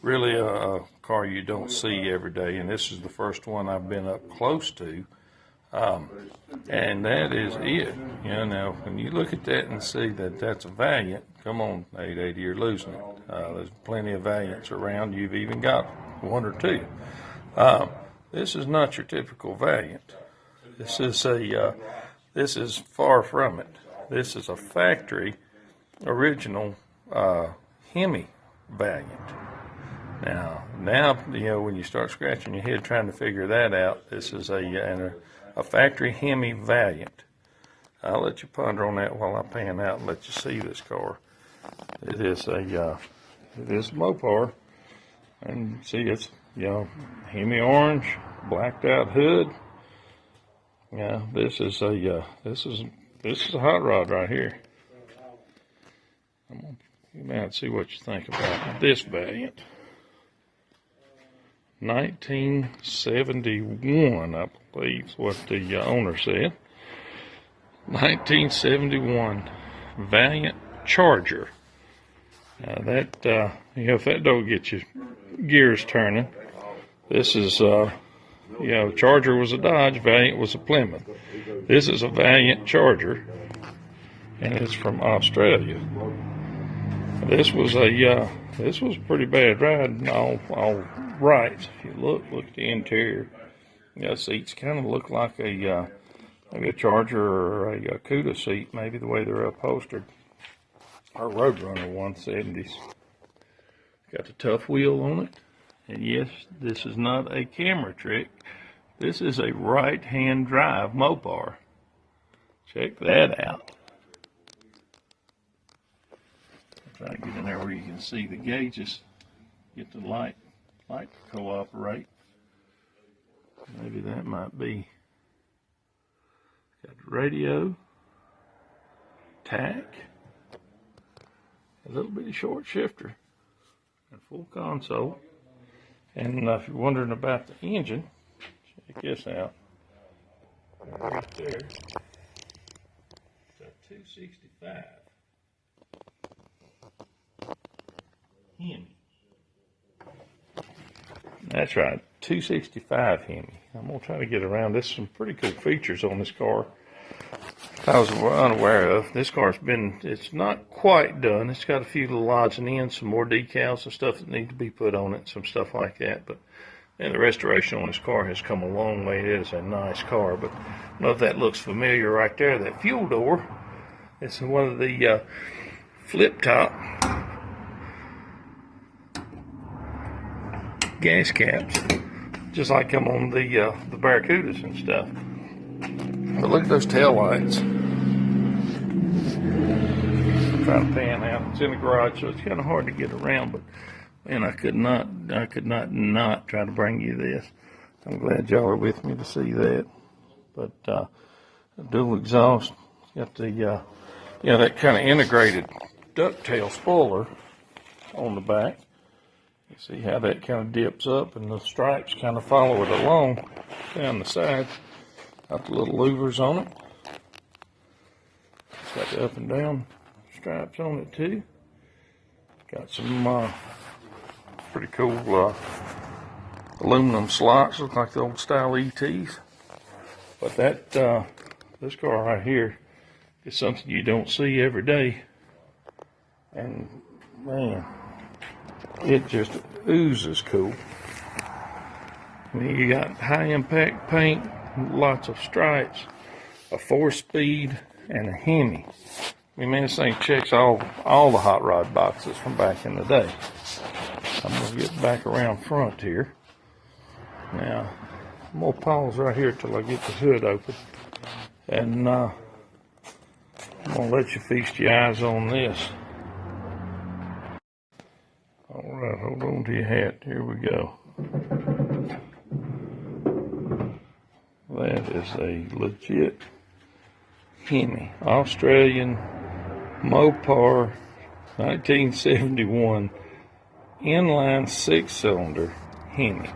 really a car you don't see every day, and this is the first one I've been up close to. And that is it. Now when you look at that and see that that's a Valiant, come on, 880, you're losing it. There's plenty of Valiants around. You've even got one or two. This is not your typical Valiant. This is far from it. This is a factory original Hemi Valiant. Now, when you start scratching your head trying to figure that out, this is a factory Hemi Valiant. I'll let you ponder on that while I pan out and let you see this car. It is MOPAR, and see it's Hemi orange, blacked out hood. Yeah, this is a hot rod right here. I'm gonna come out and see what you think about this Valiant. 1971, I believe is what the owner said. 1971 Valiant Charger. Now that, if that don't get your gears turning, this is, Charger was a Dodge, Valiant was a Plymouth. This is a Valiant Charger, and it's from Australia. This was a pretty bad ride, all right. If you look at the interior, seats kind of look like maybe a Charger or a Cuda seat, maybe the way they're upholstered. Our Roadrunner 170s. Got the tough wheel on it, and yes, this is not a camera trick. This is a right-hand drive MOPAR. Check that out. Try to get in there where you can see the gauges. Get the light to cooperate. Maybe that might be. Got the radio, tack, a little bitty short shifter, and full console. And if you're wondering about the engine, check this out. Right there, it's a 265 Hemi. That's right, 265 Hemi. I'm going to try to get around. There's some pretty cool features on this car I was unaware of. This car's it's not quite done. It's got a few little odds and ends, some more decals and stuff that need to be put on it, some stuff like that. But the restoration on this car has come a long way. It is a nice car. But I don't know if that looks familiar right there. That fuel door, it's one of the flip top gas caps, just like them on the Barracudas and stuff. But look at those tail lights. I'm trying to pan out. It's in the garage, so it's kind of hard to get around. But man, I could not try to bring you this. I'm glad y'all are with me to see that. But dual exhaust, got the that kind of integrated ducktail spoiler on the back. You see how that kind of dips up, and the stripes kind of follow it along down the side. Got the little louvers on it. It's got the up and down stripes on it too. Got some pretty cool aluminum slots, look like the old style ETs. But that this car right here is something you don't see every day, and man, it just oozes cool. I mean, you got high impact paint, lots of stripes, a 4-speed, and a Hemi. I mean, this thing checks all the hot rod boxes from back in the day. I'm going to get back around front here. Now, I'm going to pause right here till I get the hood open. And I'm going to let you feast your eyes on this. All right, hold on to your hat. Here we go. That is a legit Hemi, Australian MOPAR 1971 inline 6-cylinder Hemi.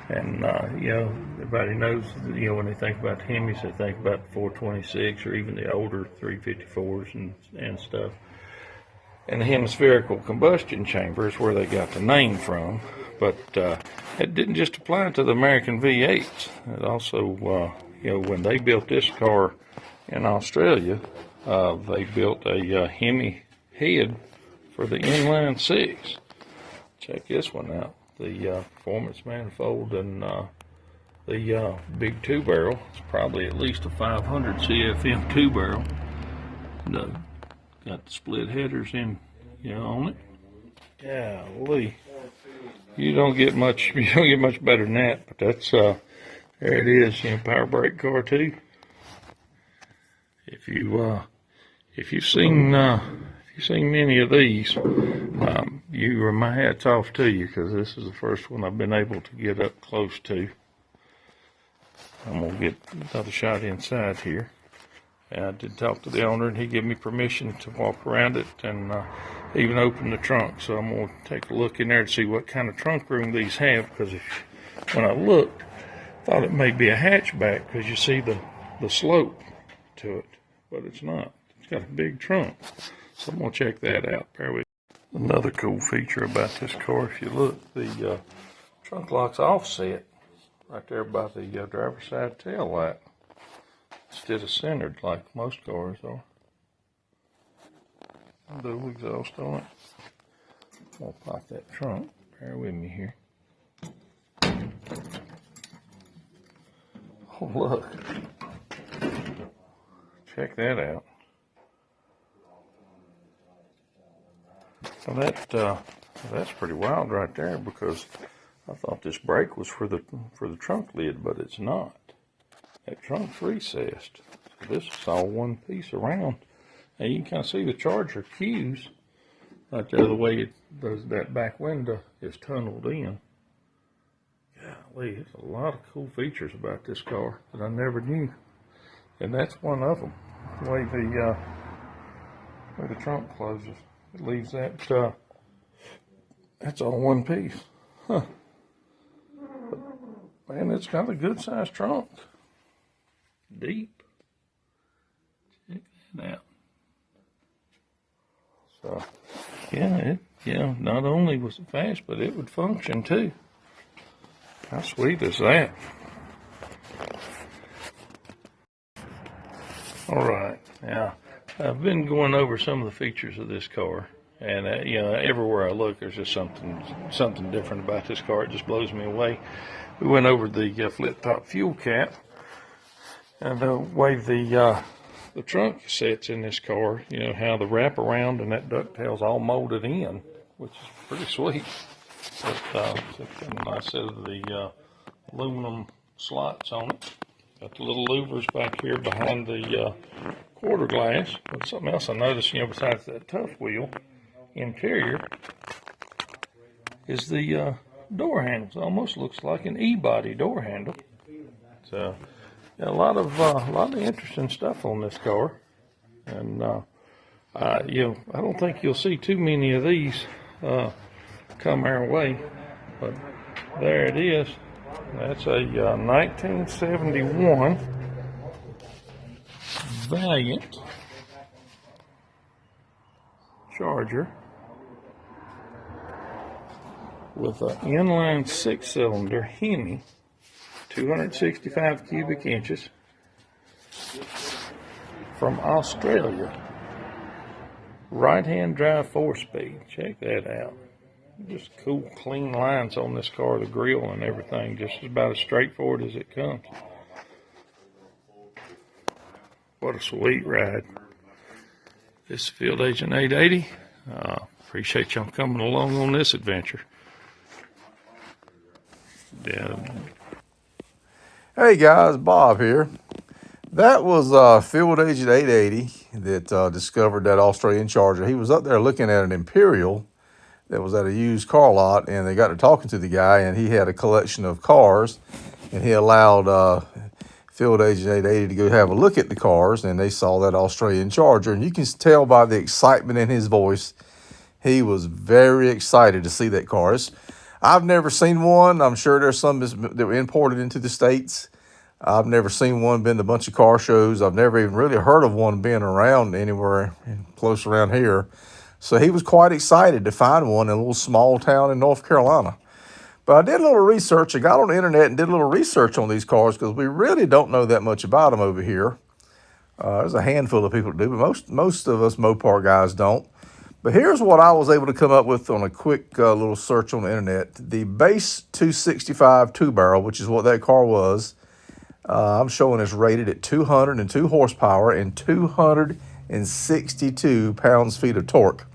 And everybody knows, when they think about the Hemis, they think about the 426 or even the older 354s and stuff. And the hemispherical combustion chamber is where they got the name from. But it didn't just apply to the American V8s. It also, when they built this car in Australia, they built a Hemi head for the inline six. Check this one out. The performance manifold and the big two barrel. It's probably at least a 500 CFM two barrel. Got the split headers in, on it. Golly, you don't get much better than that. But that's there it is. Power brake car too. If you've seen many of these, my hat's off to you, because this is the first one I've been able to get up close to. I'm gonna get another shot inside here. I did talk to the owner, and he gave me permission to walk around it and even open the trunk. So I'm going to take a look in there to see what kind of trunk room these have, because when I looked, I thought it may be a hatchback, because you see the slope to it, but it's not. It's got a big trunk. So I'm going to check that out. Bear with me. Another cool feature about this car, if you look, the trunk lock's offset right there by the driver's side tail light, instead of centered like most cars are. Dual exhaust on it. I'll pop that trunk. Bear with me here. Oh, look. Check that out. So that's pretty wild right there, because I thought this brake was for the trunk lid, but it's not. That trunk's recessed. So this is all one piece around. And you can kind of see the charger cues right there, the way that back window is tunneled in. Golly, there's a lot of cool features about this car that I never knew. And that's one of them. The way the trunk closes. It leaves that, that's all one piece. Huh. But, man, it's got a good sized trunk. Deep. Check that out. So, not only was it fast, but it would function too. How sweet is that? All right, now I've been going over some of the features of this car, and everywhere I look, there's just something different about this car. It just blows me away. We went over the flip-top fuel cap, and the way the trunk sets in this car, how the wraparound and that ducktail's all molded in, which is pretty sweet. But it's got a nice set of the aluminum slots on it. Got the little louvers back here behind the quarter glass. But something else I noticed, besides that tough wheel interior, is the door handles. It almost looks like an E-body door handle. So a lot of interesting stuff on this car, and I don't think you'll see too many of these come our way. But there it is. That's a 1971 Valiant Charger with an inline six-cylinder Hemi, 265 cubic inches, from Australia. Right-hand drive 4-speed. Check that out. Just cool, clean lines on this car, the grill and everything, just about as straightforward as it comes. What a sweet ride. This is Field Agent 880. Appreciate y'all coming along on this adventure. Yeah. Hey guys, Bob here. That was Field Agent 880 that discovered that Australian Charger. He was up there looking at an Imperial that was at a used car lot, and they got to talking to the guy, and he had a collection of cars, and he allowed Field Agent 880 to go have a look at the cars, and they saw that Australian Charger, and you can tell by the excitement in his voice, he was very excited to see that car. I've never seen one. I'm sure there's some that were imported into the States. I've never seen one, been to a bunch of car shows. I've never even really heard of one being around anywhere close around here. So he was quite excited to find one in a little small town in North Carolina. But I did a little research. I got on the internet and did a little research on these cars because we really don't know that much about them over here. There's a handful of people that do, but most of us Mopar guys don't. But here's what I was able to come up with on a quick little search on the internet. The base 265 two-barrel, which is what that car was, I'm showing is rated at 202 horsepower and 262 pounds-feet of torque.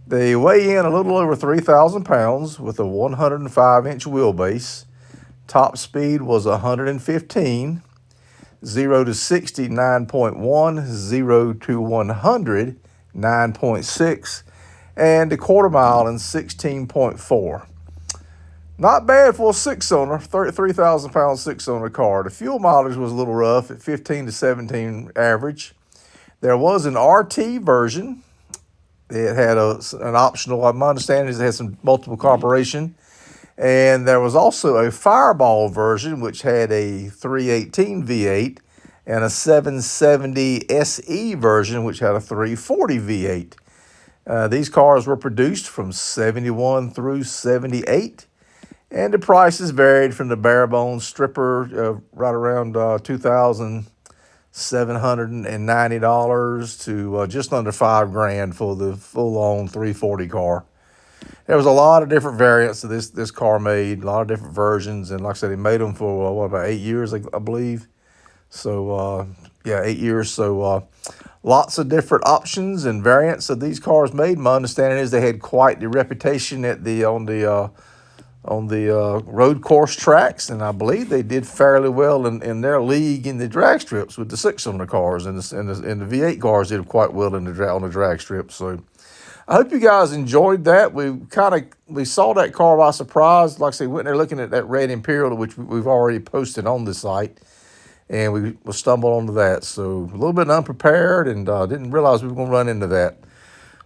They weigh in a little over 3,000 pounds with a 105-inch wheelbase. Top speed was 115. 0 to 60, 9.1. 0 to 100, 9.6. And a quarter mile in 16.4. Not bad for a six-cylinder, 3,000 pound six-cylinder car. The fuel mileage was a little rough at 15 to 17 average. There was an RT version. It had an optional, my understanding is it had some multiple carburation. And there was also a Fireball version, which had a 318 V8 and a 770 SE version, which had a 340 V8. These cars were produced from 71 through 78. And the prices varied from the bare bones stripper right around $2,790 to just under $5,000 for the full-on 340 car. There was a lot of different variants of this car made, a lot of different versions, and like I said, he made them for about 8 years, I believe. So yeah, 8 years. So lots of different options and variants of these cars made. My understanding is they had quite the reputation on the road course tracks, and I believe they did fairly well in their league in the drag strips with the six-cylinder cars, and the V8 cars did quite well on the drag strips. So I hope you guys enjoyed that. We saw that car by surprise. Like I say, went there looking at that red Imperial, which we've already posted on the site, and we stumbled onto that. So a little bit unprepared, and didn't realize we were going to run into that.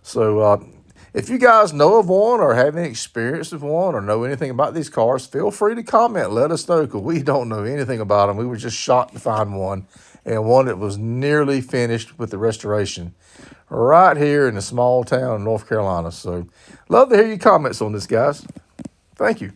So if you guys know of one or have any experience with one or know anything about these cars, feel free to comment. Let us know, because we don't know anything about them. We were just shocked to find one, and one that was nearly finished with the restoration right here in a small town in North Carolina. So love to hear your comments on this, guys. Thank you.